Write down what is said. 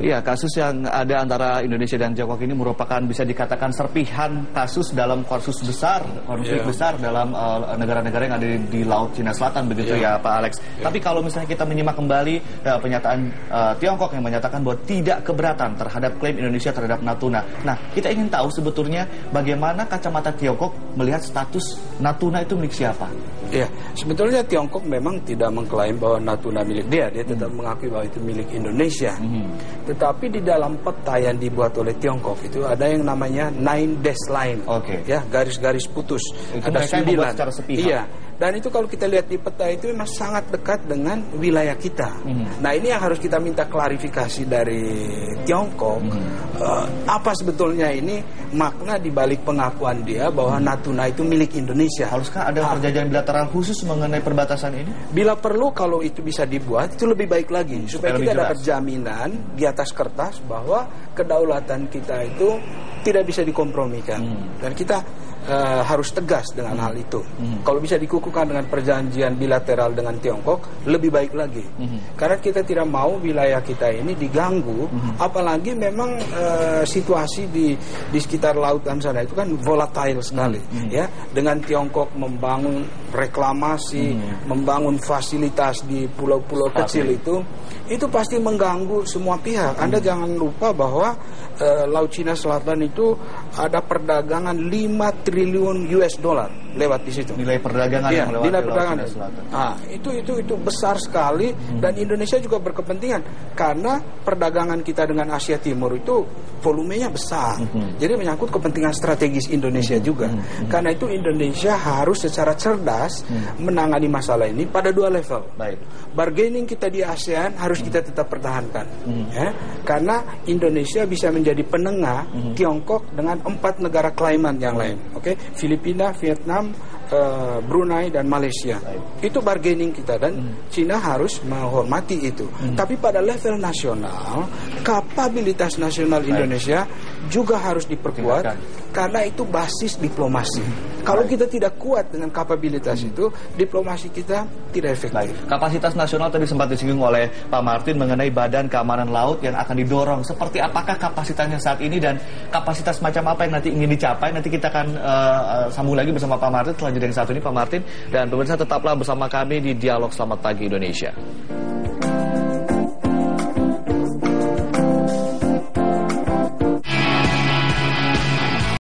Iya, kasus yang ada antara Indonesia dan Tiongkok ini merupakan bisa dikatakan serpihan kasus dalam konflik besar dalam negara-negara yang ada di Laut Cina Selatan, begitu ya Pak Alex. Tapi kalau misalnya kita menyimak kembali pernyataan Tiongkok yang menyatakan bahwa tidak keberatan terhadap klaim Indonesia terhadap Natuna. Nah, kita ingin tahu sebetulnya bagaimana kacamata Tiongkok melihat status Natuna itu milik siapa? Iya, sebetulnya Tiongkok memang tidak mengklaim bahwa Natuna milik dia tetap mengakui bahwa itu milik Indonesia. Tetapi di dalam peta yang dibuat oleh Tiongkok itu ada yang namanya 9 dash line, ya, garis-garis putus. Itu ada 9. Iya. Dan itu kalau kita lihat di peta itu memang sangat dekat dengan wilayah kita. Nah, ini yang harus kita minta klarifikasi dari Tiongkok. Apa sebetulnya ini makna dibalik pengakuan dia bahwa Natuna itu milik Indonesia? Haruskah ada perjanjian bilateral khusus mengenai perbatasan ini? Bila perlu, kalau itu bisa dibuat, itu lebih baik lagi. Supaya kita dapat jaminan di atas kertas bahwa kedaulatan kita itu tidak bisa dikompromikan. Dan kita harus tegas dengan hal itu. Kalau bisa dikukuhkan dengan perjanjian bilateral dengan Tiongkok, lebih baik lagi. Karena kita tidak mau wilayah kita ini diganggu, apalagi memang situasi di sekitar lautan sana itu kan volatile sekali, ya. Dengan Tiongkok membangun reklamasi, membangun fasilitas di pulau-pulau kecil itu pasti mengganggu semua pihak. Anda jangan lupa bahwa Laut Cina Selatan itu ada perdagangan 5 triliun US dollar lewat di situ. Nilai perdagangan yang lewat nilai di perdagangan. Laut Cina Selatan. Itu besar sekali, dan Indonesia juga berkepentingan karena perdagangan kita dengan Asia Timur itu volumenya besar. Jadi menyangkut kepentingan strategis Indonesia juga. Karena itu Indonesia harus secara cerdas menangani masalah ini pada 2 level. Baik. Bargaining kita di ASEAN harus kita tetap pertahankan, ya, karena Indonesia bisa menjadi penengah Tiongkok dengan 4 negara klaiman yang lain, Filipina, Vietnam, Brunei dan Malaysia. Itu bargaining kita, dan Cina harus menghormati itu. Tapi pada level nasional, kapabilitas nasional Indonesia juga harus diperkuat, karena itu basis diplomasi. Kalau kita tidak kuat dengan kapabilitas itu, diplomasi kita tidak efektif. Kapasitas nasional tadi sempat disinggung oleh Pak Martin mengenai Badan Keamanan Laut yang akan didorong. Seperti apakah kapasitasnya saat ini dan kapasitas macam apa yang nanti ingin dicapai? Nanti kita akan sambung lagi bersama Pak Martin setelah jeda yang satu ini, Pak Martin. Dan pemirsa, tetaplah bersama kami di Dialog Selamat Pagi Indonesia.